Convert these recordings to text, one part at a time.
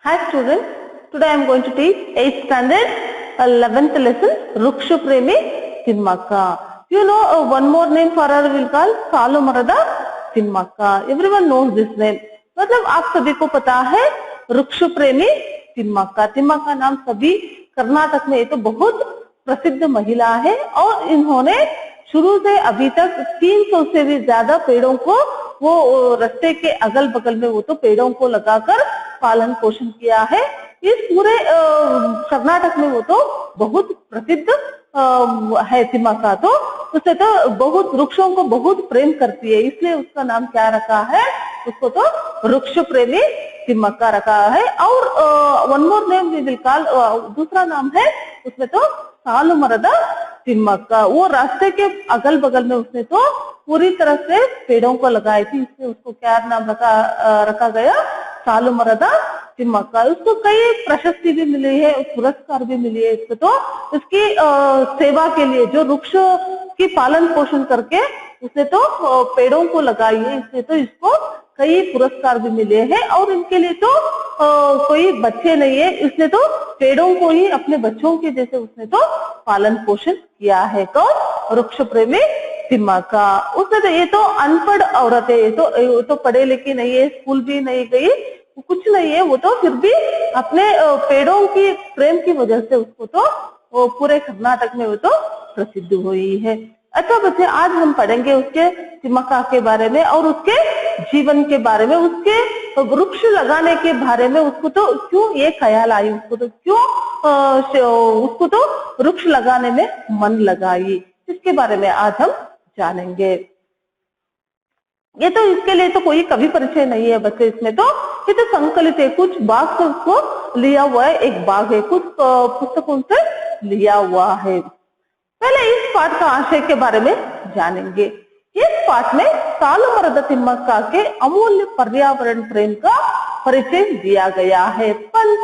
Hi students, today I am going to teach 8th standard 11th lesson Ruksha Premi Timmaka. You know one more name for her will call सालो मरदा Thimmakka. Everyone knows this name. मतलब आप सभी को पता है वृक्ष प्रेमी तिम्मक्का. तिम्मक्का नाम सभी कर्नाटक में ये तो बहुत प्रसिद्ध महिला है और इन्होंने शुरू से अभी तक 300 से भी ज्यादा पेड़ों को वो रास्ते के अगल बगल में वो तो पेड़ों को लगाकर पालन पोषण किया है. इस पूरे कर्नाटक में वो तो बहुत प्रसिद्ध है तिम्मक्का. तो उसे तो बहुत वृक्षों को बहुत प्रेम करती है, इसलिए उसका नाम क्या रखा है, उसको तो वृक्ष प्रेमी तिम्मक्का रखा है. और one more name we will call, दूसरा नाम है उसमें तो सालो मरदा तिम्मक्का. वो रास्ते के अगल बगल में उसने तो पूरी तरह से पेड़ों को लगाई थी, इसलिए उसको क्या नाम रखा गया, सालो मरदा तिम्मक्का. उसको कई प्रशस्ति भी मिली है, पुरस्कार भी मिली है इसको. तो इसकी सेवा के लिए जो वृक्ष की पालन पोषण करके उसने तो पेड़ों को लगाई है, इसलिए तो इसको कई पुरस्कार भी मिले हैं. और इनके लिए तो कोई बच्चे नहीं है, इसने तो पेड़ों को ही अपने बच्चों के जैसे उसने तो पालन पोषण किया है. कौन? वृक्ष प्रेमी तिम्मक्का. उसने तो ये तो अनपढ़ औरत है, ये तो पढ़े लिखी नहीं है, स्कूल भी नहीं गई, कुछ नहीं है, वो तो फिर भी अपने पेड़ों की प्रेम की वजह से उसको तो पूरे कर्नाटक में वो तो प्रसिद्ध हुई है. अच्छा बच्चे, आज हम पढ़ेंगे उसके तिम्मक्का के बारे में और उसके जीवन के बारे में, उसके वृक्ष लगाने के बारे में. उसको तो क्यों ये ख्याल आई, उसको तो क्यों उसको तो वृक्ष लगाने में मन लगाई, इसके बारे में आज हम जानेंगे. ये तो इसके लिए तो कोई कवि परिचय नहीं है बच्चे, इसमें तो ये तो संकलित है, कुछ भाग से उसको लिया हुआ है, एक भाग है, कुछ पुस्तकों से लिया हुआ है. पहले इस पाठ का आशय के बारे में जानेंगे. इस पाठ में सालो मरदा तिम्मक्का के अमूल्य पर्यावरण प्रेम का परिचय दिया गया है.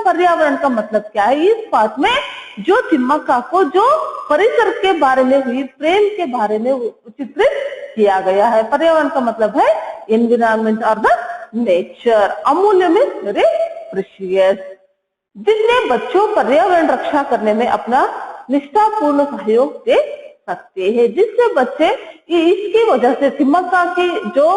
पर्यावरण का मतलब क्या है, इस पाठ में जो तिम्मक्का को जो परिसर के बारे में हुई प्रेम के बारे में चित्रित किया गया है. पर्यावरण का मतलब है एनवायरमेंट और द नेचर. अमूल्य में वेरी प्रेशियस. जिसने बच्चों पर्यावरण रक्षा करने में अपना निष्ठापूर्ण सहयोग दे सकते हैं, जिससे बच्चे इसकी वजह से तिम्मक्का की जो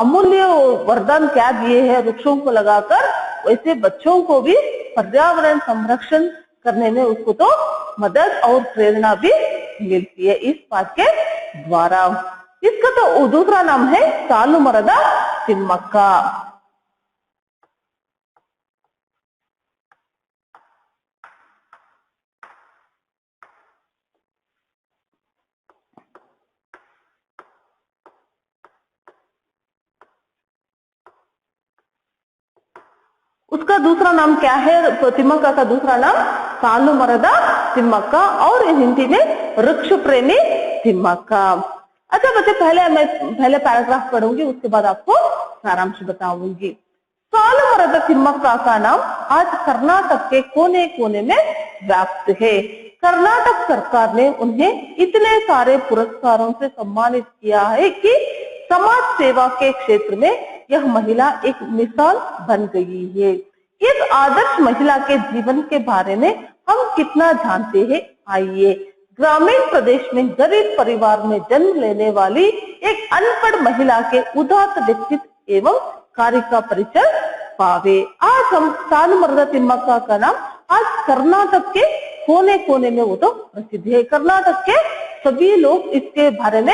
अमूल्य वरदान क्या दिए हैं वृक्षों को लगाकर, वैसे बच्चों को भी पर्यावरण संरक्षण करने में उसको तो मदद और प्रेरणा भी मिलती है इस पाठ के द्वारा. इसका तो दूसरा नाम है सालो मरदा तिम्मक्का. उसका दूसरा नाम क्या है, तो तिम्मक्का का दूसरा नाम सालो मरदा तिम्मक्का और हिंदी में वृक्ष प्रेमी तिम्मक्का. अच्छा बच्चे, पहले पैराग्राफ पढ़ूंगी, उसके बाद आपको सारांश बताऊंगी. सालो मरदा तिम्मक्का का नाम आज कर्नाटक के कोने कोने में व्याप्त है. कर्नाटक सरकार ने उन्हें इतने सारे पुरस्कारों से सम्मानित किया है कि समाज सेवा के क्षेत्र में यह महिला एक मिसाल बन गई है. इस आदर्श महिला के जीवन के बारे में हम कितना जानते हैं, आइए. ग्रामीण प्रदेश में गरीब परिवार में जन्म लेने वाली एक अनपढ़ महिला के उदात्त व्यक्तित्व एवं कार्य का परिचय पावे. आज हम सालो मरदा तिम्मक्का का नाम आज कर्नाटक के कोने कोने में वो तो प्रसिद्ध है. कर्नाटक के सभी लोग इसके बारे में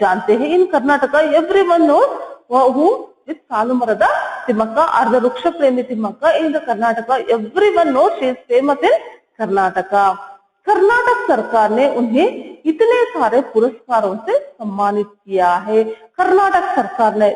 जानते हैं. In Karnataka everyone knows who is सालो मरदा तिम्मक्का or the वृक्ष प्रेमी Thimmakka in the Karnataka. Everyone knows she is famous in Karnataka. Karnataka सरकार ने उन्हें इतने सारे पुरस्कारों से सम्मानित किया है. कर्नाटक सरकार ने,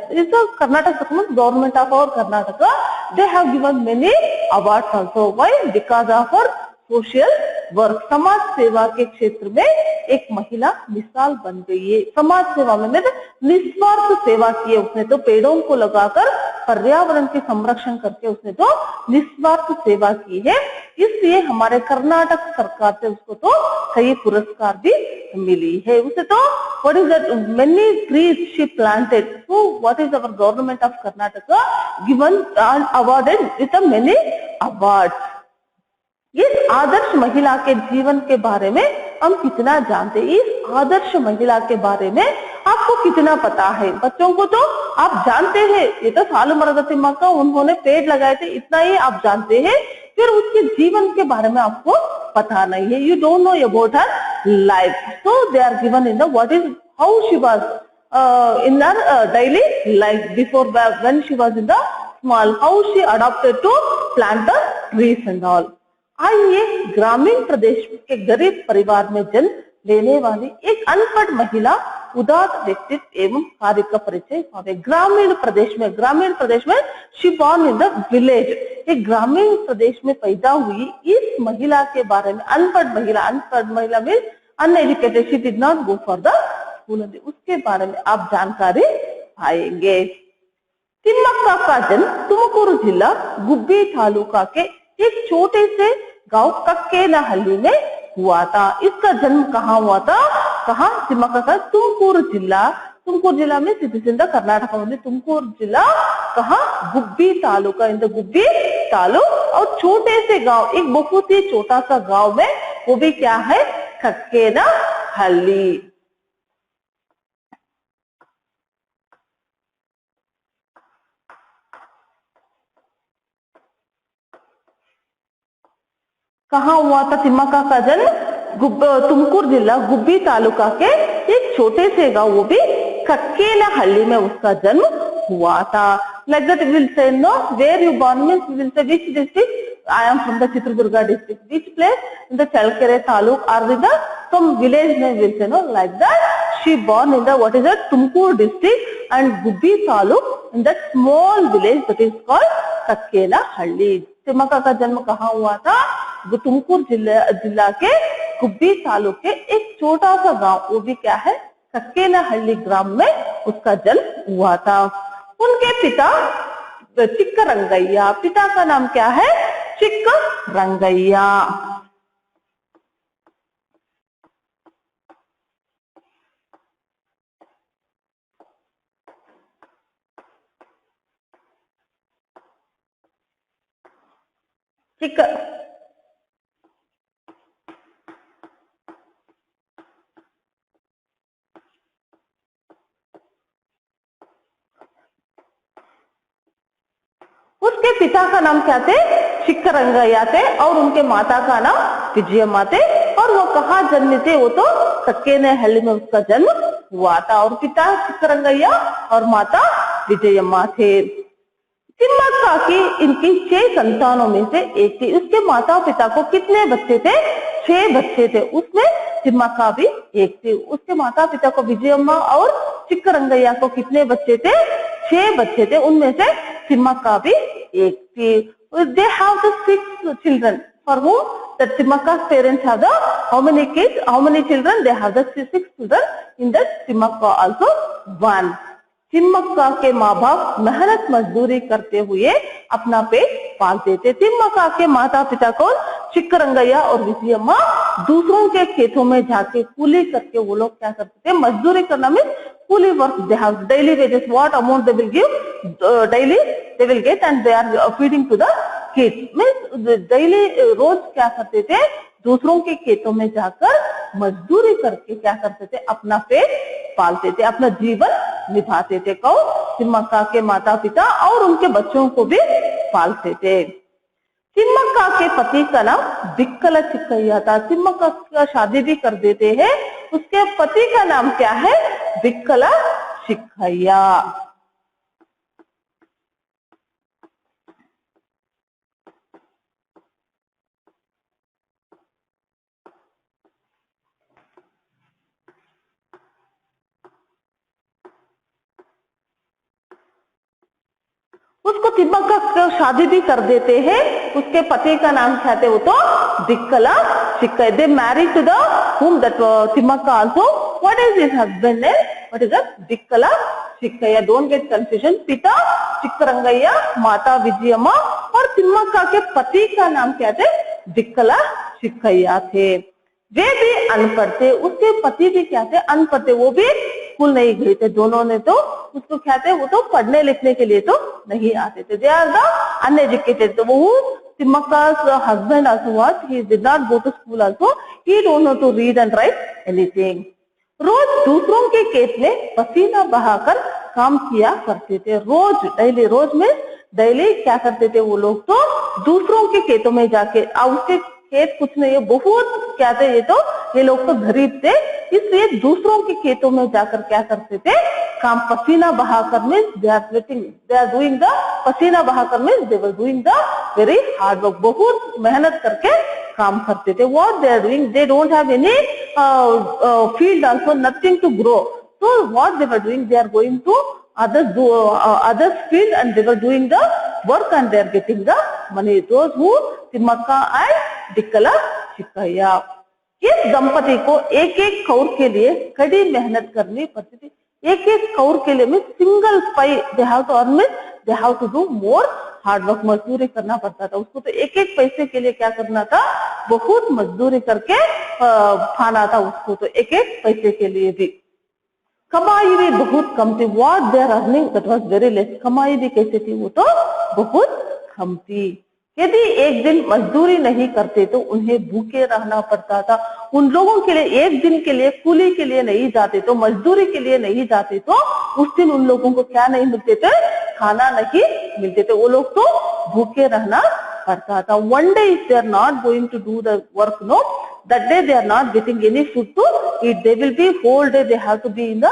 कर्नाटक गवर्नमेंट ऑफ और Karnataka, they have given many awards also. Why? Because of her social work. समाज सेवा के क्षेत्र में एक महिला मिसाल बन गई है. समाज सेवा में निस्वार्थ सेवा की है उसने, तो पेड़ों को लगाकर पर्यावरण के संरक्षण करके उसने तो निस्वार्थ सेवा की है, इसलिए हमारे कर्नाटक सरकार से उसको तो कई पुरस्कार भी मिली है। उसे तो what is that many trees she planted, so what is our government of Karnataka given awarded with many awards. इस आदर्श महिला के जीवन के बारे में हम कितना जानते हैं, इस आदर्श महिला के बारे में आपको कितना पता है? बच्चों को तो आप जानते हैं, ये तो सालुमरदा तिम्मक्का उन्होंने पेड़ लगाए थे, इतना ही आप जानते हैं, फिर उसके जीवन के बारे में आपको पता नहीं है। You don't know about her life, so they are given in the what is how she was in her daily life before when she was in the small, how she adopted to plant the trees and all. आइए ग्रामीण प्रदेश के गरीब परिवार में जन्म लेने वाली एक अनपढ़ महिला उदात व्यक्तित्व एवं कार्य का परिचय पावे। ग्रामीण प्रदेश में she born in the village, एक ग्रामीण प्रदेश में पैदा हुई इस महिला के बारे में, अनपढ़ महिला में uneducated, she did not go for the school, उसके बारे में आप जानकारी पाएंगे। तिम्मक्का का जन्म तुमकुरू जिला गुब्बी तालुका के एक छोटे से गांव कक्केनहल्ली में हुआ था। इसका जन्म कहाँ हुआ था? कहाँ? तिम्मक्का का तुमकुरू जिला में सिद्धिसिंध कर्नाटक में तुमकुरू जिला, कहाँ? गुब्बी तालुका, इन द गुब्बी तालुक, और छोटे से गांव, एक बहुत ही छोटा सा गांव में, वो भी क्या है? कक्केनहल्ली। कहाँ हुआ था तिम्मक्का का जन्म? तुमकुरू जिला गुब्बी तालुका के एक छोटे से गांव, वो भी कक्केनहल्ली में उसका जन्म हुआ था। Like that we will say, no, where you born means we will say which district? I am from the Chitradurga district. Which place? In the Chalkere taluk or in the some village name we will say, no, like that. She born in the what is that? Tumkur district and Gubbi taluk in that small village that is called Kekkenahalli. Thimmakka का जन्म कहाँ हुआ था? तुमकुरू जिला के गुब्बी तालुक के एक छोटा सा गांव, वो भी क्या है? कक्केनहल्ली ग्राम में उसका जन्म हुआ था। उनके पिता चिक्करंगैया, पिता का नाम क्या है? चिक्करंगैया। उसके पिता का नाम क्या थे? चिक्करंगैया थे, और उनके माता का नाम विजयम्मा थे, और वो कहाँ जन्मे थे? वो तो कक्केनहल्ली में उसका जन्म हुआ था, और पिता चिक्करंगैया और माता विजयम्मा थे। तिम्मक्का की इनकी 6 संतानों में से एक थी। उसके माता पिता को कितने बच्चे थे? 6 बच्चे थे, उसमें तिम्मक्का भी एक थी। उसके माता पिता को विजयम्मा और चिक्करंगैया को कितने बच्चे थे? 6 बच्चे थे, उनमें से तिम्मक्का भी एक थी। They have the 6 children for whom the Timmaka's parents have the how many kids? How many children? They have the 6 children. In that Timmaka also 1. Thimmakka के माँ बाप मेहनत मजदूरी करते हुए अपना पेट पालते थे। तिम्मक्का के माता पिता को चिक्करंगैया और विजयम्मा दूसरों के खेतों में जाके कूली करके वो लोग क्या करते थे? मजदूरी करना में कूली work, they have daily wages, what amount they will give daily they will get and they are feeding to the kids. Means daily रोज क्या करते थे? दूसरों के खेतों में जाकर मजदूरी करके क्या करते थे? अपना पेट पालते थे, अपना जीवन निभाते थे। कौन? तिम्मक्का के माता पिता, और उनके बच्चों को भी पालते थे। तिम्मक्का के पति का नाम बिक्कला चिक्कैया था। तिम्मक्का का शादी भी कर देते हैं, उसके पति का नाम क्या है? बिक्कला चिक्कैया। उसको तिम्मक्का का शादी भी कर देते हैं, उसके पति का नाम क्या थे? वो तो Bikkala Chikkaiah. They married to the whom that Timmaka also. What is his husband name? What is that? Bikkala Chikkaiah. Don't get confusion. पिता चिक्करंगैया, माता विजयम्मा और तिम्मक्का के पति का नाम क्या थे? दिक्कला चिक्कैया थे। वे भी अनपढ़ थे, उसके पति भी क्या थे? अनपढ़ थे, वो भी स्कूल नहीं गए थे। दोनों ने तो उसको क्या थे? वो तो पढ़ने लिखने के लिए तो नहीं आते थे। They are the uneducated. तो वो Timmaka's husband also was, he did not go to school also, he don't know to read and write anything. रोज दूसरों के खेत में पसीना बहाकर काम किया करते थे। रोज डेली, रोज में डेली क्या करते थे वो लोग? तो दूसरों के खेतों में जाके, उसके खेत कुछ नहीं है, बहुत क्या थे ये लोग तो गरीब थे, इसलिए दूसरों के खेतों में जाकर क्या करते थे? काम। पसीना बहाकर means they are doing the, पसीना बहाकर means they were doing the very hard work, बहुत मेहनत करके काम करते थे। What they are doing? They don't have any field also, nothing to grow. So what they were doing? They are going to others field and they were doing the work and they are getting the money. Those who Timmakka and Dikkala Chikkaiya. इस दंपति को एक एक कौर के लिए कड़ी मेहनत करनी पड़ती थी। एक एक कौर के लिए में single pie they have to earn, they have to do more hard work, मजदूरी करना पड़ता था उसको। तो एक एक पैसे के लिए क्या करना था? बहुत मजदूरी करके खाना था उसको। तो एक एक पैसे के लिए भी कमाई भी बहुत कम थी। What they are earning that was very less. कमाई भी कैसे थी? वो तो बहुत कम थी। यदि एक दिन मजदूरी नहीं करते तो उन्हें भूखे रहना पड़ता था। उन लोगों के लिए एक दिन के लिए कूली के लिए नहीं जाते, तो मजदूरी के लिए नहीं जाते, तो उस दिन उन लोगों को क्या नहीं मिलते थे? खाना नहीं मिलते थे। वो लोग तो भूखे रहना पड़ता था। One day if they are not going to do the work, no, that day they are not getting any food to eat. They will be whole day they have to be in the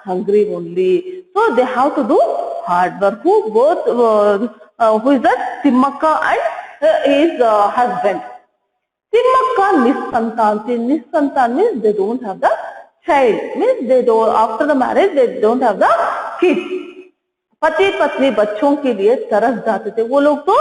hungry only. So they have to do hard work. Who is that? Timmakka and his husband. Timmakka nissantan. Nissantan means they don't have the child. Means they don't, after the marriage they don't have the kids. पति पत्नी बच्चों के लिए तरस जाते थे। वो लोग तो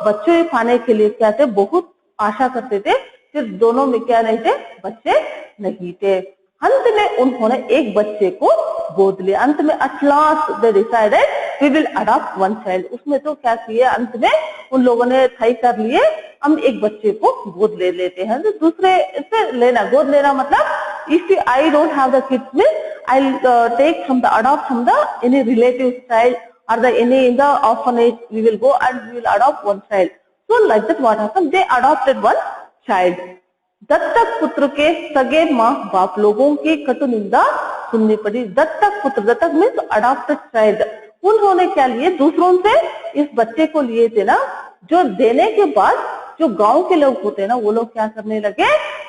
बच्चों पाने के लिए क्या थे? बहुत आशा करते थे। फिर दोनों में क्या नहीं थे? बच्चे नहीं थे। अंत में उन्होंने एक बच्चे को गोद लिया। अंत में at last they decided we will adopt one child. उसमें तो क्या किया? अंत में उन लोगों ने तय कर लिए हम एक बच्चे को गोद ले लेते हैं। तो दूसरे से लेना, गोद लेना मतलब if I don't have the kids means I'll take from the adopt from the any relative child or the any in the orphanage, we will go and we will adopt one child. So like that what happened? They adopted one child. दत्तक पुत्र के सगे माँ बाप लोगों की कटु निंदा सुननी पड़ी। दत्तक पुत्र, दत्तक मीन्स अडॉप्टेड चाइल्ड। उन्होंने क्या लिए? दूसरों से इस बच्चे को लिए थे ना, जो देने के बाद जो गांव के लोग होते हैं ना, वो लोग क्या करने लगे?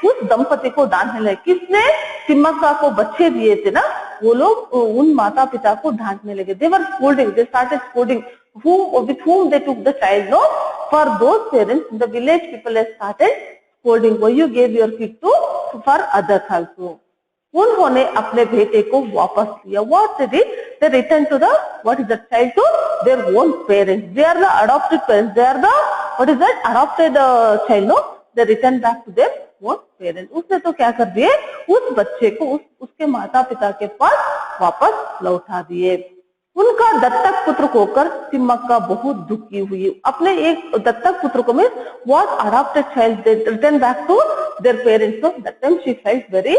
उस दंपति को डांटने लगे। किसने? तिम्मक्का को बच्चे दिए थे ना, वो लोग उन माता पिता को डांटने लगे। They were scolding, they started scolding with whom they took the child. No, for those parents, the village people have started scolding. Why you gave your kid to for others also? उन्होंने अपने बेटे को वापस लिया। What they did? They returned to the what is that child to their own parents. They are the adopted parents. They are the what is that adopted child? No, they returned back to their own parents. उसने तो क्या कर दिए? उस बच्चे को उसके माता पिता के पास वापस लौटा दिए। उनका दत्तक पुत्र होकर तिम्मक्का बहुत दुखी हुई। अपने एक दत्तक पुत्र को में was adopted child, they returned back to their parents. So that time she felt very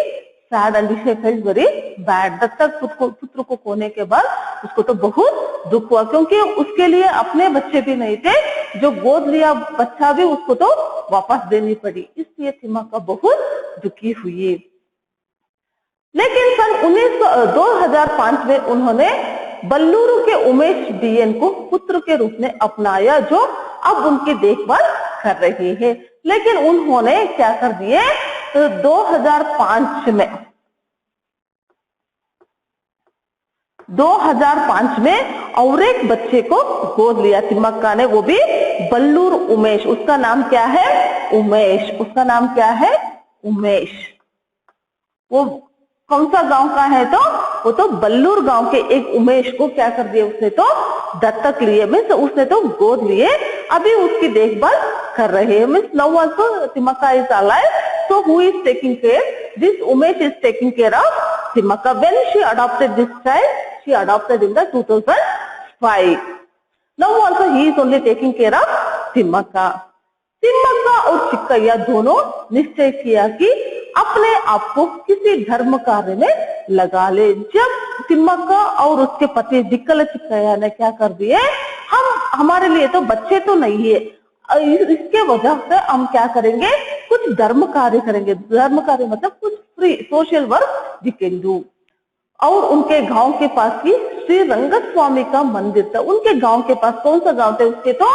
sad and she felt very bad. दत्तक पुत्र को खोने के बाद उसको तो बहुत दुख हुआ, क्योंकि उसके लिए अपने बच्चे भी नहीं थे, जो गोद लिया बच्चा भी उसको तो वापस देनी पड़ी। इसलिए तिम्मक्का बहुत दुखी हुई। लेकिन सन 2005 में उन्होंने बल्लूरू के उमेश बीएन को पुत्र के रूप में अपनाया, जो अब उनकी देखभाल कर रहे हैं। लेकिन उन्होंने क्या कर दिए? 2005 में और एक बच्चे को गोद लिया तिम्मक्का ने, वो भी बल्लूर उमेश। उसका नाम क्या है? उमेश। उसका नाम क्या है? उमेश। वो कौन सा गांव का है? तो वो तो बल्लूर गांव के एक उमेश को क्या कर दिया? उसने तो दत्तक लिए, मीन्स उसने तो गोद लिए, अभी उसकी देखभाल कर रहे हैं। Means now also Thimmakka is alive, so who is taking care? This Umesh is taking care of Thimmakka. When she adopted this child, she adopted in the 2005 5. Now also he is only taking care of Thimmakka. Thimmakka और चिक्कैया दोनों निश्चय किया कि अपने आप को किसी धर्म कार्य में लगा ले. जब तिम्मक्का और उसके पति दिक्कल चिक्कैया ने क्या कर दिए, हमारे लिए तो बच्चे तो नहीं है, इसके वजह से हम क्या करेंगे, कुछ धर्म कार्य करेंगे. धर्म कार्य मतलब कुछ free social work we can do. और उनके गांव के पास ही श्री रंगत स्वामी का मंदिर था. उनके गांव के पास कौन सा गांव थे, उसके तो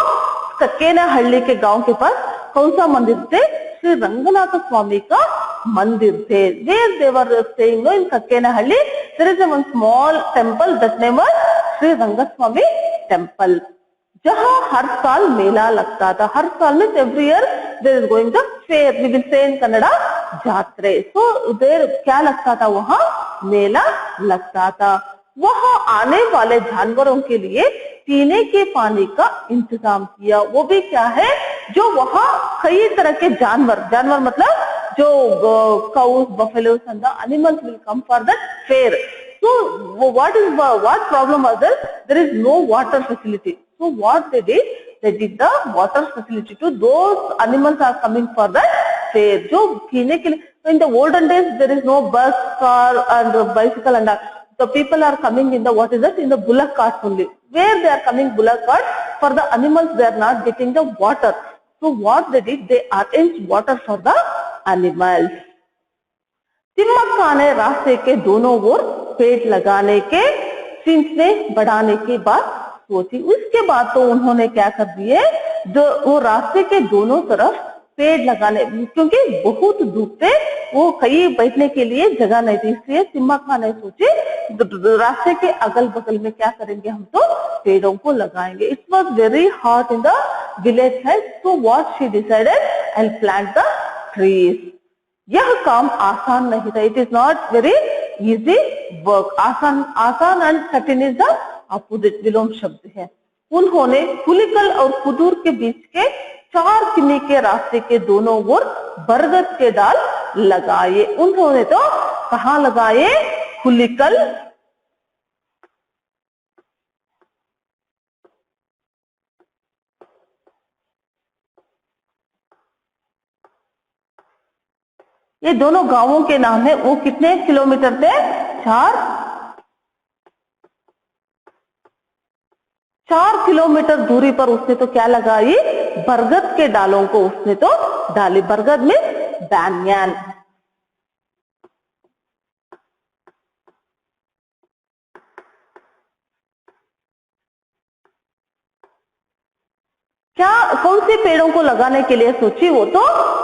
कक्केनहल्ली के गांव के पास कौन सा मंदिर थे, श्री रंगनाथ स्वामी का मंदिर थे. Where they were staying in Kakkenahalli, there is a one small temple that name was Shri रंगत स्वामी टेम्पल, जहां हर साल मेला लगता था. हर साल में every year there is going the fair, we will say in Kannada जात्रे. सो देर क्या लगता था, वहां मेला लगता था. वहां आने वाले जानवरों के लिए पीने के पानी का इंतजाम किया. वो भी क्या है, जो वहां कई तरह के जानवर मतलब जो cows, buffaloes and the animals will come for that fair. So what problem was there? There is no water facility. So what they did the water facility to those animals are coming for the fair. जो पीने के लिए, in the olden days there is no bus, car and bicycle and the people are coming in the what is that, in the bullock carts only. Where they are coming bullock carts, for the animals they are not getting the water. So what they did, they arranged water for the animals. Thimmakka ने रास्ते के दोनों ओर पेड़ लगाने के सींचने बढ़ाने की बात सोची. उसके बाद तो उन्होंने क्या कर दिए, वो रास्ते के दोनों तरफ पेड़ लगाने, क्योंकि बहुत धूप थे, वो कहीं बैठने के लिए जगह नहीं थी, इसलिए तिम्मक्का ने सोचे रास्ते के अगल बगल में क्या करेंगे, हम तो पेड़ों को लगाएंगे. It was very hot in the village side. So what she decided, I will plant the trees. यह काम आसान नहीं था. It is not very easy work. आसान एंड कठिन इज द अपोजिट, विलोम शब्द है. उन्होंने हुलिकल और कुदूर के बीच के 4 किमी के रास्ते के दोनों ओर बरगद के डाल लगाए. उन्होंने तो कहाँ लगाए, हुलिकल ये दोनों गांवों के नाम है. वो कितने किलोमीटर थे, 4 किलोमीटर दूरी पर उसने तो क्या लगाई, बरगद के डालों को उसने तो डाली. बरगद में बैंयान. क्या कौन से पेड़ों को लगाने के लिए सोची, वो तो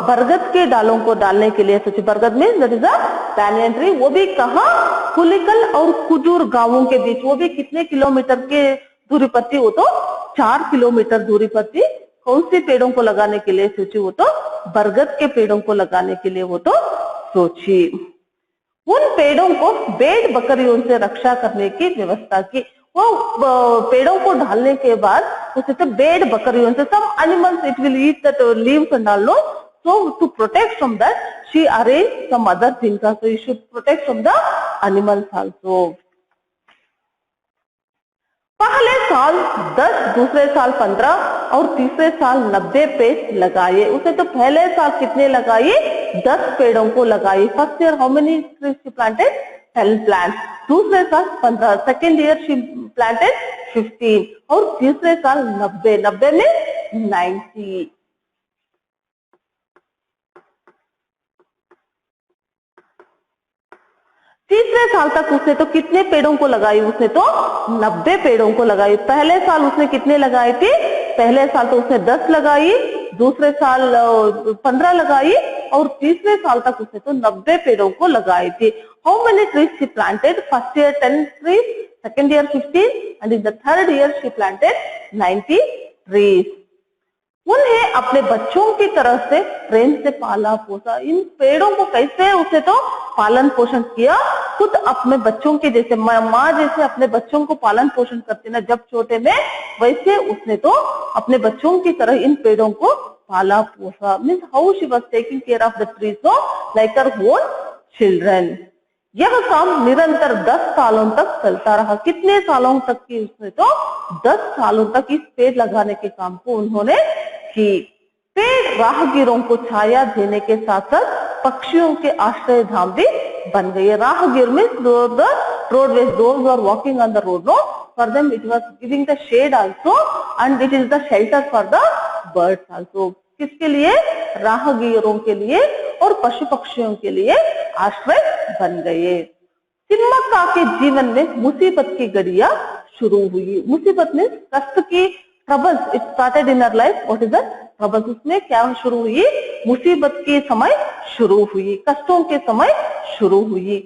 बरगद के डालों को डालने के लिए सोची. बरगद में दैट इज अ बैंयान ट्री. वो भी कहाँ, हुलिकल और कुजूर गांवों के बीच. वो भी कितने किलोमीटर के दूरी पर थी, वो तो 4 किलोमीटर दूरी पर थी. कौन से पेड़ों को लगाने के लिए सोची, वो तो बरगद के पेड़ों को लगाने के लिए वो तो सोची. उन पेड़ों को भेड़ बकरियों से रक्षा करने की व्यवस्था की. वो पेड़ों को डालने के बाद उसे तो भेड़ बकरियों से, some animals it will eat that leaves and all, no? So to protect from that, she arranged some other things also. You should protect from the animals also. पहले साल 10, दूसरे साल 15 और तीसरे साल 90 पेड़ लगाए. उसे तो पहले साल कितने लगाए, 10 पेड़ों को लगाई. First year how many trees she planted, 10 plants. दूसरे साल 15, सेकेंड ईयर शी प्लांटेड 15 और तीसरे साल 90 में 90. तीसरे साल तक उसने तो कितने पेड़ों को लगाई, उसने तो 90 पेड़ों को लगाई. पहले साल उसने कितने लगाए थे, पहले साल तो उसने 10 लगाई, दूसरे साल 15 लगाई और तीसरे साल तक उसने तो 90 पेड़ों को लगाए थे. How many trees she planted, first year 10 trees, second year 15 and in the third year she planted 90 trees. उन्हें अपने बच्चों की तरह से प्रेम से पाला पोसा. इन पेड़ों को कैसे उसने तो पालन पोषण किया, खुद अपने बच्चों के जैसे, माँ जैसे अपने बच्चों को पालन पोषण करती ना जब छोटे में, वैसे उसने तो अपने बच्चों की तरह इन पेड़ों को पाला पोसा. Means how she was taking care of the trees, so like her own children. यह काम निरंतर 10 सालों तक चलता रहा। कितने सालों तक की? उसने तो 10 सालों तक इस पेड़ लगाने के काम को उन्होंने की। पेड़ राहगीरों को छाया देने के साथ साथ पक्षियों के आश्रय धाम भी बन गए। राहगीर में roadways, those who are walking on the road, no, for them it was giving the shade also and it is the shelter for the birds also. किसके लिए? राहगीरों के लिए और पशु पक्षियों के लिए आश्रय बन गए। तिम्मक्का के जीवन में मुसीबत की घड़ियां शुरू हुई। मुसीबत में कष्ट की, troubles, it started in her life. What is that? Troubles. उसमें क्या शुरू हुई? मुसीबत के समय शुरू हुई, कष्टों के समय शुरू हुई।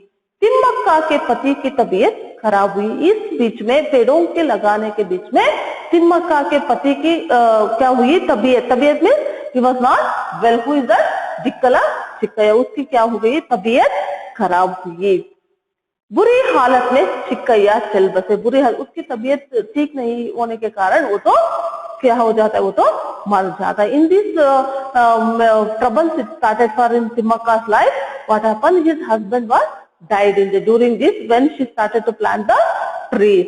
तिम्मक्का के पति की तबीयत खराब हुई। इस बीच में, पेड़ों के लगाने के बीच में तिम्मक्का के पति की क्या हुई? तबीयत में he was not well. Who is that? Jikkala Chikkaiah. उसकी क्या हो गई? तबीयत खराब हुई। बुरी हालत में चिक्कया चल बसे। बुरी हालत, उसकी तबीयत ठीक नहीं होने के कारण वो तो क्या हो जाता है? वो तो मर जाता है। In this troubles it started for in तिम्मक्का's life. What happened? His husband was died during this when she started to plant the trees.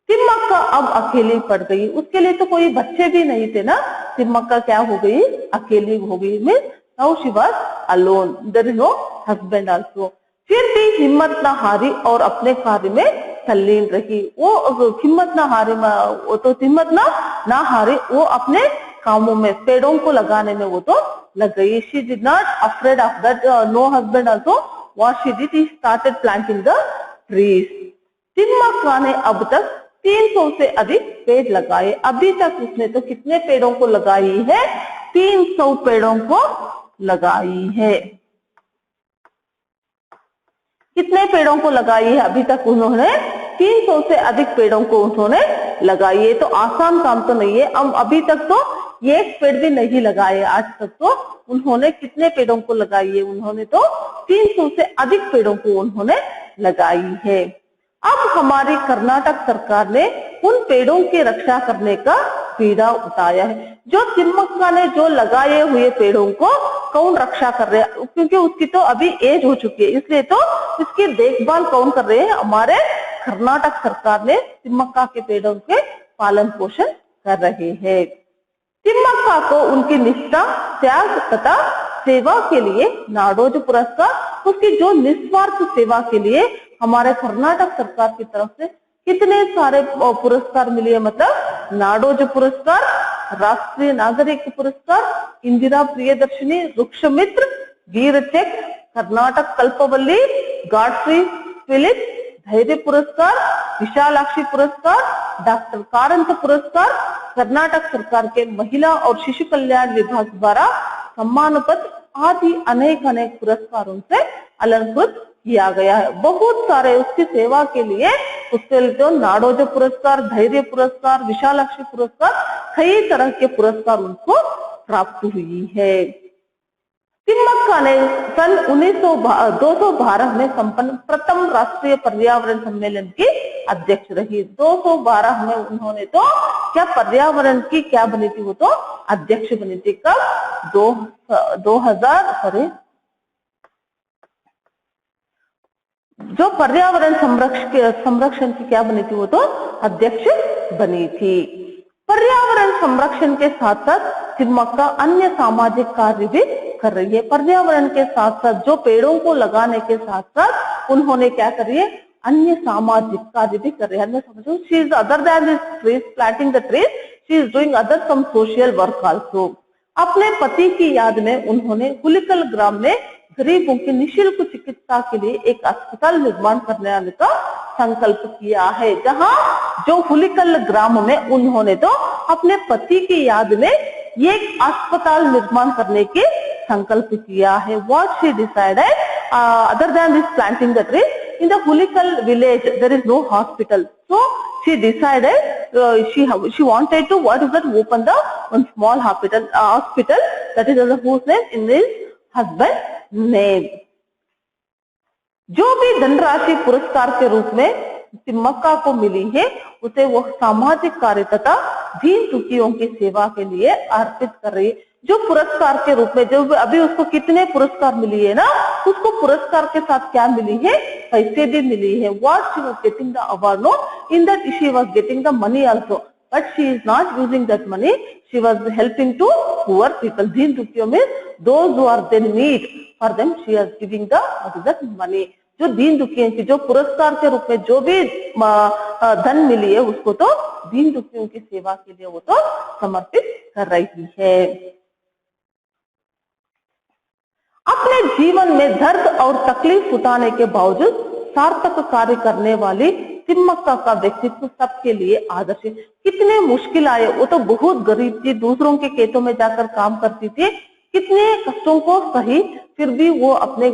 Thimmakka अब अकेली पड़ गई। उसके लिए तो कोई बच्चे भी नहीं थे ना। तिम्मक्का क्या हो गई? अकेली हो गई। Means now she was alone, there is no husband also. फिर भी हिम्मत न हारी और अपने कार्य में तल्लीन रही। वो हिम्मत न हारी, वो तो हिम्मत ना हारी, वो अपने कामों में, पेड़ों को लगाने में वो तो लग गई। She did not afraid of that no husband also. What she did? She started planting the trees. Thimmakka ने अब तक 300 से अधिक पेड़ लगाए। अभी तक उसने तो कितने पेड़ों को लगाई है? 300 पेड़ों को लगाई है। कितने पेड़ों को लगाई है अभी तक उन्होंने? 300 से अधिक पेड़ों को उन्होंने लगाई है। तो आसान काम तो नहीं है। अब अभी तक तो एक पेड़ भी नहीं लगाए। आज तक तो उन्होंने कितने पेड़ों को लगाई है? उन्होंने तो 300 से अधिक पेड़ों को उन्होंने लगाई है। अब हमारी कर्नाटक सरकार ने उन पेड़ों की रक्षा करने का बीड़ा उठाया है। जो तिम्मक्का ने जो लगाए हुए पेड़ों को कौन रक्षा कर रहे हैं? क्योंकि उसकी तो अभी एज हो चुकी है, इसलिए तो इसकी देखभाल कौन कर रहे हैं? हमारे कर्नाटक सरकार ने तिम्मक्का के पेड़ों के पालन पोषण कर रहे हैं। तिम्मक्का को उनकी निष्ठा, त्याग तथा सेवा के लिए नाडोज पुरस्कार, उसकी जो निस्वार्थ सेवा के लिए हमारे कर्नाटक सरकार की तरफ से कितने सारे पुरस्कार मिले। मतलब नाडोज पुरस्कार, राष्ट्रीय नागरिक पुरस्कार, इंदिरा प्रियदर्शनी, वृक्षमित्र, वीर चेक, कर्नाटक कल्पवल्ली, गॉडफ्री फिलिप्स धैर्य पुरस्कार, विशालाक्षी पुरस्कार, डॉक्टर कारंत पुरस्कार, कर्नाटक सरकार के महिला और शिशु कल्याण विभाग द्वारा सम्मान पत्र आदि अनेक पुरस्कारों से अलंकृत किया गया है। बहुत सारे उसकी सेवा के लिए उसके लिए तो नाडोज पुरस्कार, धैर्य पुरस्कार, विशालाक्षी पुरस्कार, कई तरह के पुरस्कार उनको प्राप्त हुई है। तिम्मक्का ने सन 212 में संपन्न प्रथम राष्ट्रीय पर्यावरण सम्मेलन की अध्यक्ष रही। 212 में उन्होंने तो क्या पर्यावरण की क्या बनी थी? वो तो अध्यक्ष बनी थी। कब? 2000 जो पर्यावरण संरक्षण की क्या बनी थी? वो तो अध्यक्ष बनी थी। पर्यावरण संरक्षण के साथ साथ तिम्मक्का अन्य सामाजिक कार्य भी कर रही है। पर्यावरण के साथ साथ जो पेड़ों को लगाने के साथ साथ उन्होंने क्या करी है? अन्य सामाजिक कार्य भी कर रही है। अन्य समझो, she is other than this trees, planting the trees, she is doing other some social work also. अपने पति की याद में उन्होंने हुलिकल ग्राम में गरीबों की निःशुल्क चिकित्सा के लिए एक अस्पताल निर्माण करने का संकल्प किया है। जहां जो हुलिकल ग्राम में उन्होंने तो अपने पति की याद में एक अस्पताल निर्माण करने के संकल्प किया है। What she decided, other than this planting the tree, in the Hulikal village there is no hospital, so she decided she wanted to open the one small hospital that is under whose name? In his husband name. जो भी धनराशि पुरस्कार के रूप में तिम्मक्का को मिली है उसे वो सामाजिक कार्य तथा दीन दुखियों की सेवा के लिए अर्पित कर रही है। जो पुरस्कार के रूप में जो अभी उसको कितने पुरस्कार मिली है ना, उसको पुरस्कार के साथ क्या मिली है, पैसे भी मिली है. What she was getting the award? No, in that she was getting the money also. But she is not using that money. She was helping to poor people. दीन दुखियों में those who are in need, for them she is giving the what is that money. जो दीन दुखियों की जो पुरस्कार के रूप में जो भी धन मिली है उसको तो दीन दुखियों की सेवा के लिए वो तो समर्पित कर रही है. अपने जीवन में दर्द और तकलीफ उठाने के बावजूद सार्थक कार्य करने वाली तिम्मक्का का व्यक्तित्व सबके लिए आदर्श है. कितने मुश्किल आए, वो तो बहुत गरीब थी, दूसरों के खेतों में जाकर काम करती थी, कितने कष्टों को सही, फिर भी वो अपने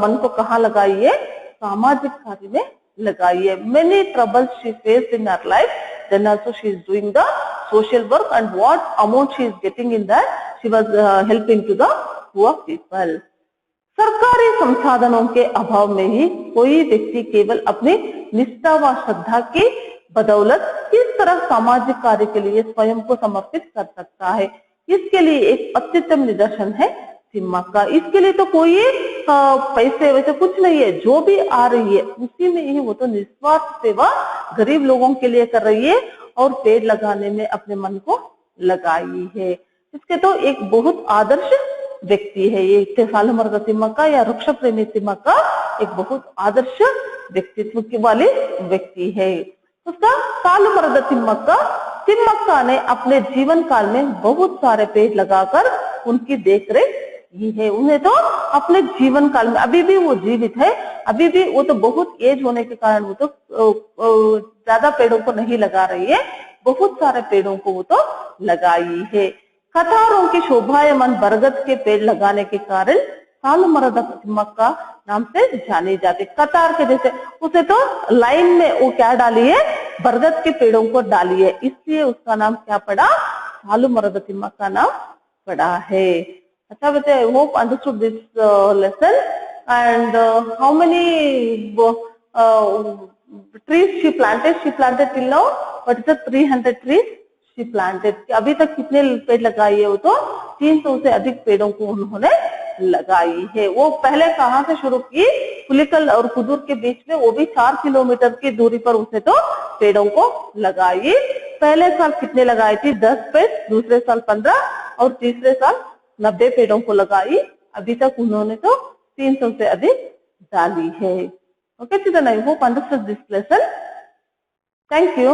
मन को कहाँ लगाई है, सामाजिक कार्य में लगाई है. Many troubles she faced in her life, then also she is doing the social work, and what amount she is getting in that, she was helping to the poor people. सरकारी संसाधनों के अभाव में ही कोई व्यक्ति केवल अपनी निष्ठा व श्रद्धा की बदौलत किस तरह सामाजिक कार्य के लिए स्वयं को समर्पित कर सकता है, इसके लिए एक अत्युत्तम निदर्शन है तिम्मक्का. इसके लिए तो कोई पैसे वैसे कुछ नहीं है, जो भी आ रही है उसी में ही वो तो निस्वार्थ सेवा गरीब लोगों के लिए कर रही है और पेड़ लगाने में अपने मन को लगाई है. इसके तो एक बहुत आदर्श व्यक्ति है ये सालुमरदा तिम्मक्का या वृक्ष प्रेमी तिम्मक्का, एक बहुत आदर्श व्यक्तित्व की वाली व्यक्ति है. उसका सालुमरदा तिम्मक्का ने अपने जीवन काल में बहुत सारे पेड़ लगाकर उनकी देखरेख की है. उन्हें तो अपने जीवन काल में, अभी भी वो जीवित है, अभी भी वो तो बहुत एज होने के कारण वो तो ज्यादा पेड़ों को नहीं लगा रही है, बहुत सारे पेड़ों को वो तो लगाई है. कतारों की शोभायमान बरगद के पेड़ लगाने के कारण सालुमरदा तिम्मक्का नाम से जाने जाते. कतार के जैसे उसे तो लाइन में वो क्या डाली है, बरगद के पेड़ों को डाली है, इसलिए उसका नाम क्या पड़ा, सालुमरदा तिम्मक्का नाम पड़ा है. अच्छा बच्चे, I hope understood this lesson. And how many trees she planted till now, what is the 300 trees she planted. अभी तक कितने पेड़ लगाई है, वो तो 300 से अधिक पेड़ों को उन्होंने लगाई है. वो पहले कहाँ से शुरू की, पुलिकल और कुदूर के बीच में, वो भी 4 किलोमीटर की दूरी पर उसे तो पेड़ों को लगाई. पहले साल कितने लगाई थी, 10 पेड़, दूसरे साल 15 और तीसरे साल 90 पेड़ों को लगाई. अभी तक उन्होंने तो 300 से अधिक डाली है. Okay children, I hope understood this lesson. Thank you.